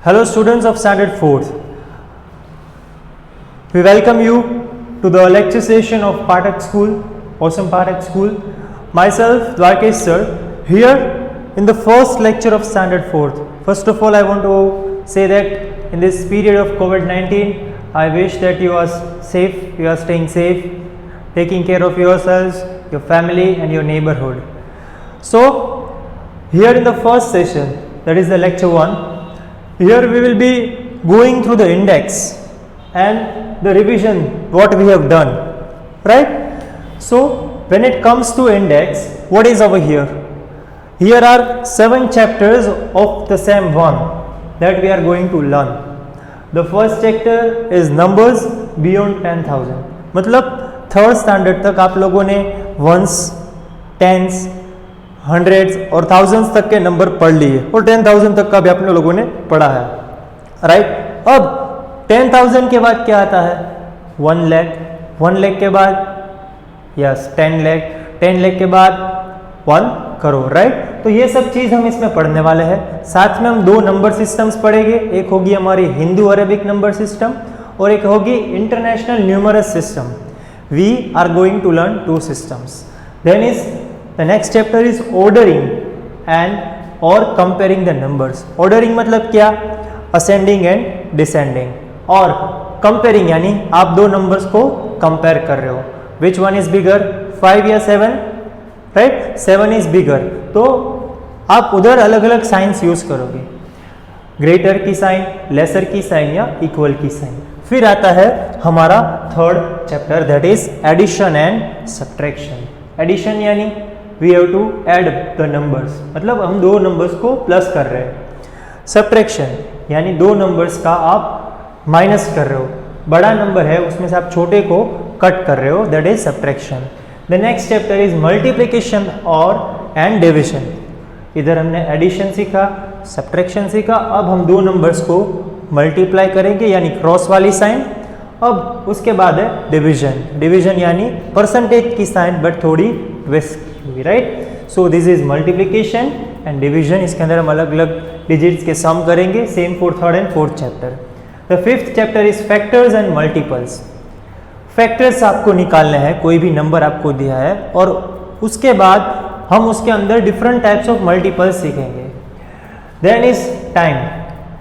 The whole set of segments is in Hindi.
Hello students of standard 4th. We welcome you to the lecture session of Pathak School, Awesome Pathak School. Myself Dwarkesh sir, here in the first lecture of standard 4th. First of all, I want to say that in this period of COVID-19, I wish that you are safe, you are staying safe, taking care of yourselves, your family and your neighborhood. So, here in the first session, that is the lecture 1, here we will be going through the index and the revision what we have done, right? So, when it comes to index, what is over here? Here are 7 chapters of the same one that we are going to learn. The first chapter is numbers beyond 10,000. मतलब थर्ड स्टैंडर्ड तक आप लोगों ने वंस, टेंस, हंड्रेड्स और थाउजेंड्स तक के नंबर पढ़ लिए और 10,000 तक का भी आप लोगों ने पढ़ा है, राइट? अब 10,000 के बाद क्या आता है? 1 लाख, 1 लाख के बाद यस 10 लाख, 10 लाख के बाद 1 करोड़, राइट? तो ये सब चीज़ हम इसमें पढ़ने वाले हैं। साथ में हम 2 नंबर सिस्टम्स पढ़ेंगे, एक होगी हमारी हिंदू अरेबिक नंबर सिस्टम और एक होगी international numerous system. We are going to learn 2 systems. Then is the next chapter is ordering and or comparing the numbers. Ordering मतलब क्या? Ascending and descending. और comparing यानी आप 2 numbers को compare कर रहे हो. Which one is bigger? 5 या 7? Right? 7 is bigger. तो आप उधर अलग अलग साइंस यूज करोगे, ग्रेटर की साइन, लेसर की साइन या इक्वल की साइन। फिर आता है हमारा third chapter, that is addition and subtraction. Addition यानी we have to add the numbers, मतलब हम 2 नंबर्स को प्लस कर रहे हैं। सब्ट्रैक्शन यानी 2 नंबर्स का आप माइनस कर रहे हो, बड़ा नंबर है उसमें से आप छोटे को कट कर रहे हो, that is subtraction. The next chapter is multiplication और एंड डिविजन। इधर हमने एडिशन सीखा, सब्ट्रैक्शन सीखा, अब हम 2 नंबर्स को मल्टीप्लाई करेंगे यानी क्रॉस वाली साइन। अब उसके बाद है डिवीजन। डिवीजन यानी परसेंटेज की साइन बट थोड़ी ट्विस्ट हुई, right? So this is multiplication and division. इसके अंदर हम अलग अलग डिजिट्स के सम करेंगे, same for third and fourth chapter. The fifth chapter is factors and multiples. Factors आपको निकालने हैं, कोई भी नंबर आपको दिया है और उसके बाद हम उसके अंदर डिफरेंट टाइप्स ऑफ मल्टीपल्स सीखेंगे। Then is time.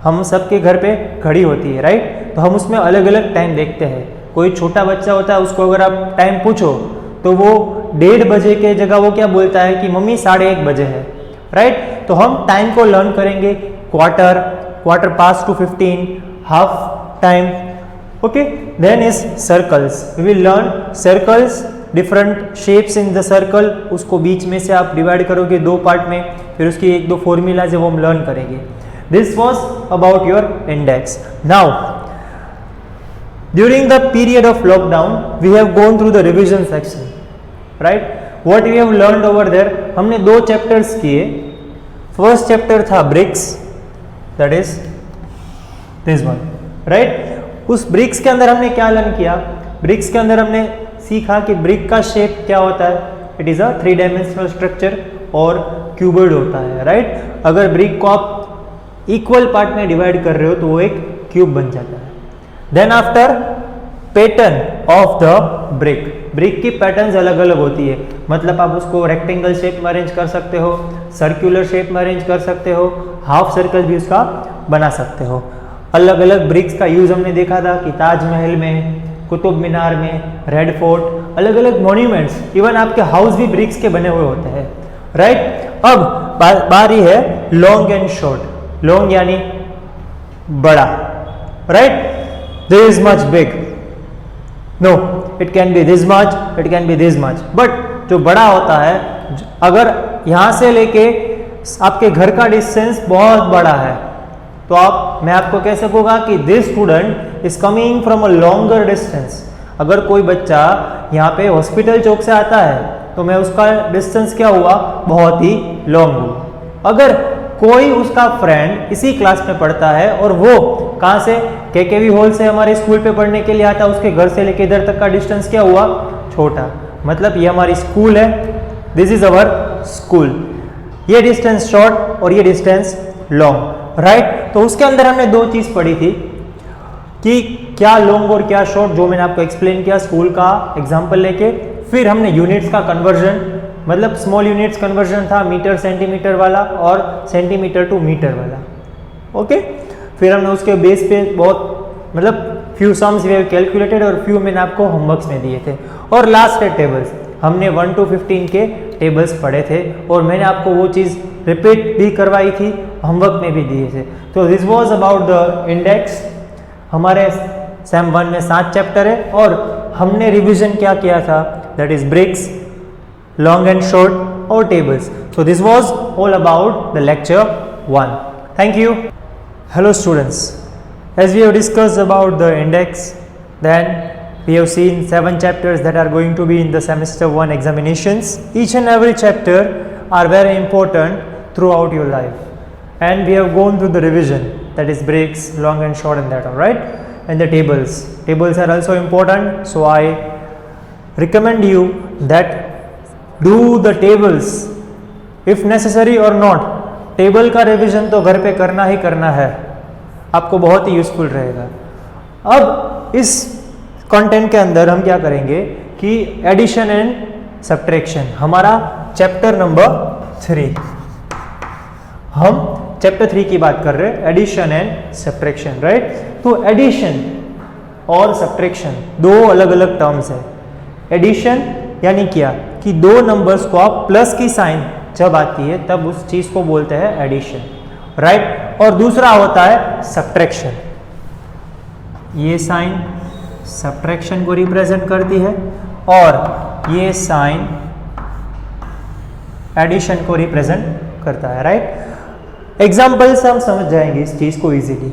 हम सबके घर पे घड़ी होती है, राइट? तो हम उसमें अलग अलग टाइम देखते हैं। कोई छोटा बच्चा होता है, उसको अगर आप टाइम पूछो तो वो 1:30 बजे के जगह वो क्या बोलता है कि मम्मी 1:30 बजे है, राइट? तो हम टाइम को लर्न करेंगे, quarter, quarter past to 15, half time, okay? Then is circles. We will learn circles, different shapes in the circle, उसको बीच में से आप डिवाइड करोगे 2 पार्ट में, फिर उसकी 1-2 फॉर्मूलाज है वो हम लर्न करेंगे। This was about your index. Now, during the period of lockdown, we have gone through the revision section, right? What we have learned over there, हमने 2 chapters किए। First chapter था bricks, that is this one, right? उस bricks के अंदर हमने क्या लर्न किया? bricks के अंदर हमने सीखा कि brick का शेप क्या होता है। It is a 3-dimensional structure और क्यूबॉइड होता है, right? अगर brick को आप इक्वल पार्ट में डिवाइड कर रहे हो तो वो एक क्यूब बन जाता है। Then after pattern of the brick. Brick की पैटर्न्स अलग अलग होती है, मतलब आप उसको रेक्टेंगल शेप में अरेंज कर सकते हो, सर्कुलर शेप में अरेंज कर सकते हो, हाफ सर्कल भी उसका बना सकते हो। अलग अलग ब्रिक्स का यूज हमने देखा था कि ताजमहल में, कुतुब मीनार में, रेड फोर्ट, अलग अलग मॉन्यूमेंट्स, इवन आपके हाउस भी ब्रिक्स के बने हुए होते हैं, राइट? अब बारी है लॉन्ग एंड शॉर्ट। लॉन्ग यानी बड़ा, right? This is much big, no, it can be this much, it can be this much, but जो बड़ा होता है, अगर यहां से लेके आपके घर का डिस्टेंस बहुत बड़ा है तो मैं आपको कह सकूंगा कि this student is coming from a longer distance. अगर कोई बच्चा यहाँ पे हॉस्पिटल चौक से आता है तो मैं उसका डिस्टेंस क्या हुआ? बहुत ही लॉन्ग हुआ। अगर कोई उसका फ्रेंड इसी क्लास में पढ़ता है और वो कहाँ से, केकेवी हॉल से हमारे स्कूल पे पढ़ने के लिए आता है, उसके घर से लेके इधर तक का डिस्टेंस क्या हुआ? छोटा। मतलब ये हमारी स्कूल है, दिस इज अवर स्कूल। ये डिस्टेंस शॉर्ट और ये डिस्टेंस लॉन्ग। राइट। तो उसके अंदर हमने दो चीज़ पढ़ी थी कि क्या लॉन्ग और क्या शॉर्ट, जो मैंने आपको एक्सप्लेन किया स्कूल का एग्जाम्पल लेके। फिर हमने यूनिट्स का कन्वर्जन, मतलब स्मॉल यूनिट्स कन्वर्जन था, मीटर सेंटीमीटर वाला और सेंटीमीटर टू मीटर वाला, ओके। फिर हमने उसके बेस पे बहुत मतलब few sums we have calculated और फ्यू मैंने आपको होमवर्क्स में दिए थे। और लास्ट है टेबल्स, हमने 1 to 15 के टेबल्स पढ़े थे और मैंने आपको वो चीज़ रिपीट भी करवाई थी, होमवर्क में भी दिए थे। तो this was about the index. हमारे सेम 1 में 7 चैप्टर है और हमने रिवीजन क्या किया था, that is bricks, long and short और tables. So this was all about the lecture 1। Thank you. Hello students, as we have discussed about the index, then we have seen 7 chapters that are going to be in the semester 1 examinations. Each and every chapter are very important throughout your life, and we have gone through the revision, that is breaks, long and short and that, all right. And the tables are also important, so I recommend you that do the tables if necessary or not. Table का रिविजन तो घर पे करना ही करना है, आपको बहुत ही यूजफुल रहेगा। अब इस कंटेंट के अंदर हम क्या करेंगे कि एडिशन एंड सब्ट्रैक्शन, हमारा चैप्टर नंबर 3, हम चैप्टर 3 की बात कर रहे हैं, एडिशन एंड सब्ट्रैक्शन, राइट। तो एडिशन और सब्ट्रैक्शन दो अलग अलग टर्म्स है। एडिशन यानी क्या कि दो नंबर्स को आप प्लस की साइन जब आती है तब उस चीज को बोलते हैं एडिशन, राइट। और दूसरा होता है सब्ट्रैक्शन, ये साइन सब्ट्रैक्शन को रिप्रेजेंट करती है और ये साइन एडिशन को रिप्रेजेंट करता है, राइट। एग्जाम्पल से हम समझ जाएंगे इस चीज को easily.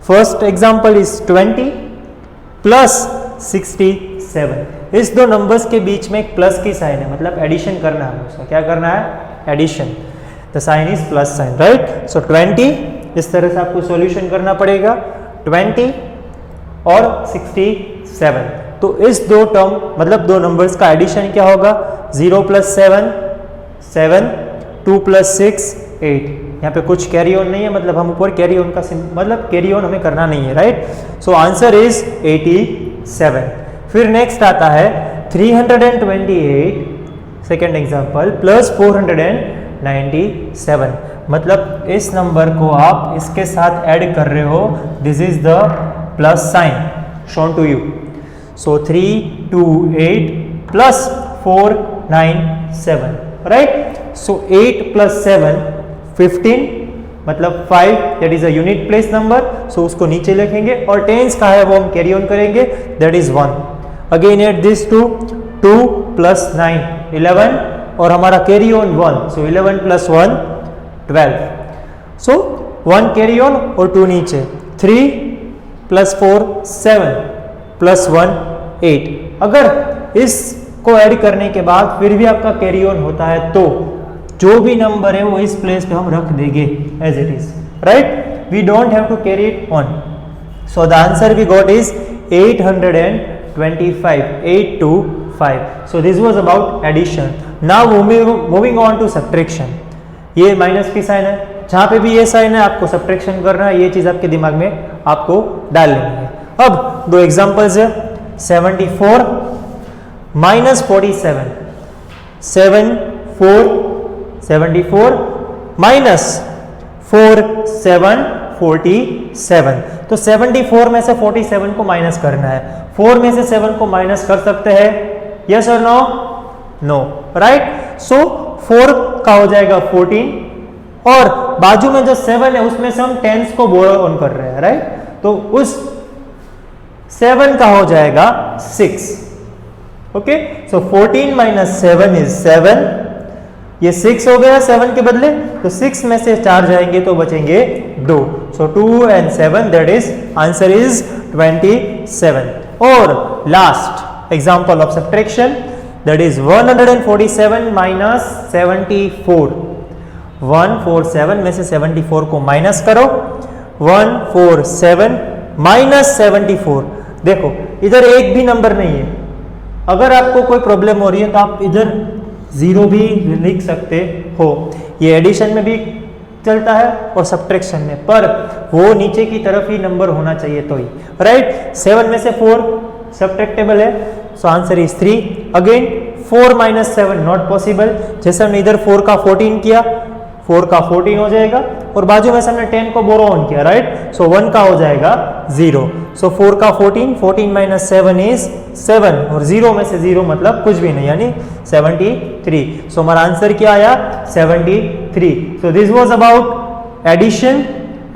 First example is 20 plus 67। इस दो नंबर्स के बीच में एक प्लस की साइन है, मतलब एडिशन करना है, उसका क्या करना है, addition. The sign is plus sign, right. So 20 इस तरह से आपको सॉल्यूशन करना पड़ेगा, 20 और 67। तो इस दो टर्म मतलब दो नंबर्स का एडिशन क्या होगा, 0 + 7 7, 2 + 6 8। यहाँ पे कुछ कैरी ऑन नहीं है, मतलब हम ऊपर कैरी ऑन का मतलब कैरी ऑन हमें करना नहीं है, राइट। So answer is 87। फिर नेक्स्ट आता है 328, सेकेंड एग्जाम्पल, प्लस 497। मतलब इस नंबर को आप इसके साथ ऐड कर रहे हो, this is the plus sign shown to you. So 328 प्लस 497, राइट। सो 8 + 7 15, मतलब 5, that is a unit place number, so उसको नीचे लिखेंगे और टेंस का है वो हम कैरी ऑन करेंगे, that is 1। Again at this 2 + 9 11 और हमारा carry on 1, so 11 + 1 12। So 1 carry on और 2 नीचे, 3 + 4 7 + 1 8। अगर इसको ऐड करने के बाद फिर भी आपका कैरी ऑन होता है तो जो भी नंबर है वो इस प्लेस पे हम रख देंगे as it is, right. We don't have to carry it on. So the answer we got is 825, 825। So this was about addition. Now moving on to subtraction. ये माइनस की साइन है, जहां पे भी ये साइन है आपको सब्ट्रैक्शन करना है, ये चीज आपके दिमाग में आपको डाल लेनी है। अब दो एग्जांपल्स है, 74 - 47, 74 - 4 7 47। तो 74 में से 47 को माइनस करना है, 4 में से 7 को माइनस कर सकते हैं, यस और नो, नो, राइट। सो 4 का हो जाएगा 14 और बाजू में जो 7 है उसमें से हम टेंस को बोरो ऑन कर रहे हैं, राइट। तो उस 7 का हो जाएगा 6, ओके। सो 14 - 7 इज 7, ये 6 हो गया 7 के बदले, तो 6 में से 4 जाएंगे तो बचेंगे 2। सो 2 and 7, that is answer is 27। और last example of subtraction, that is 147 - 74। 147 में से 74 को माइनस करो, 147 - 74। देखो इधर एक भी नंबर नहीं है, अगर आपको कोई प्रॉब्लम हो रही है तो आप इधर 0 भी लिख सकते हो। ये एडिशन में भी चलता है और सब्ट्रैक्शन में, पर वो नीचे की तरफ ही नंबर होना चाहिए तो ही, राइट। 7 में से 4 सब्ट्रैक्टेबल है, so answer is 3। Again 4 minus 7 not possible, जैसे हमने इधर 4 का 14 किया, 4 का 14 हो जाएगा, और बाजू में से हमने 10 को बोरो ऑन किया, राइट, सो 1 का हो जाएगा 0। सो 4 का 14, 14 माइनस 7 इज 7, और 0 में से 0 मतलब कुछ भी नहीं, यानी 73। सो हमारा आंसर क्या आया? 73। So this was about addition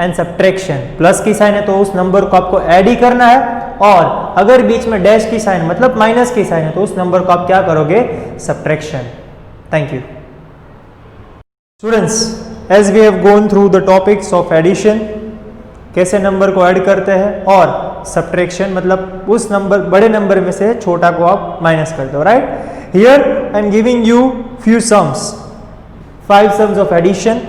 and subtraction. Plus की साइन है तो उस नंबर को आपको ऐड ही करना है, और अगर बीच में डैश की साइन मतलब माइनस की साइन है तो उस नंबर को आप क्या करोगे? Subtraction. Thank you students. As we have gone through the topics of addition, कैसे नंबर को ऐड करते हैं, और सब्ट्रैक्शन मतलब उस नंबर बड़े नंबर में से छोटा को आप माइनस करते हो, right. Here I am giving you few sums, 5 sums of addition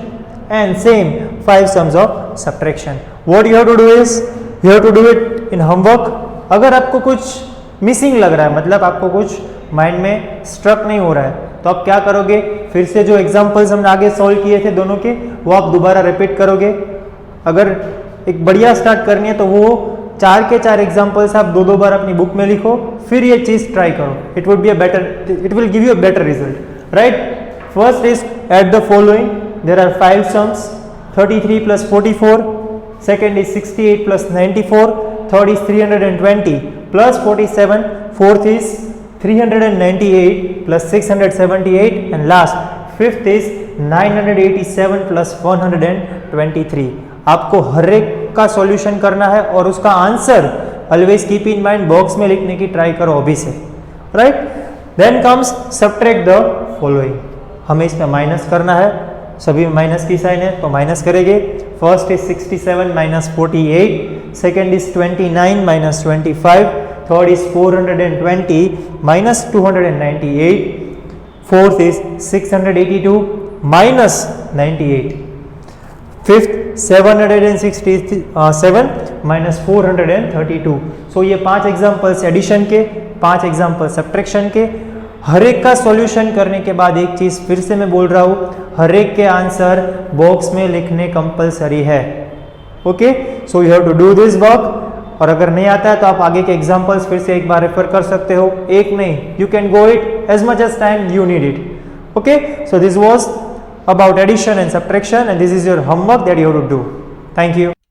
and same 5 sums of subtraction. What you have to do is you have to do it in homework. अगर आपको कुछ मिसिंग लग रहा है, मतलब आपको कुछ माइंड में स्ट्रक नहीं हो रहा है, तो आप क्या करोगे? फिर से जो एग्जांपल्स हमने आगे सॉल्व किए थे दोनों के, वो आप दोबारा रिपीट करोगे। अगर एक बढ़िया स्टार्ट करनी है तो वो 4 के 4 एग्जांपल्स आप 2-2 बार अपनी बुक में लिखो, फिर ये चीज ट्राई करो। It would be a better, it will give you a better result, right. First is add the following. There are 5 sums, 33 plus 44, second is 68 plus 94, third is 320 plus 47, fourth is 398 plus 678, and last fifth is 987 plus 123. आपको हर एक का सॉल्यूशन करना है और उसका answer always keep in mind box में लिखने की ट्राई करो अभी से, right. Then comes subtract the following. हमें इसमें माइनस करना है, सभी में माइनस की साइन है तो माइनस करेंगे. First is 67 minus 48, second is 29 minus 25, third is 420 minus 298, fourth is 682 minus 98, fifth 767 minus 432. सो ये 5 एग्जाम्पल्स एडिशन के, 5 एग्जाम्पल सब्ट्रैक्शन के. हर एक का सॉल्यूशन करने के बाद एक चीज फिर से मैं बोल रहा हूं, हर एक के आंसर बॉक्स में लिखने कंपलसरी है. Okay, so you have to do this work. और अगर नहीं आता है तो आप आगे के एग्जांपल्स फिर से एक बार रेफर कर सकते हो, एक नहीं, you can go it as much as time you need it. Okay, so this was about addition and subtraction, and this is your homework that you have to do. Thank you.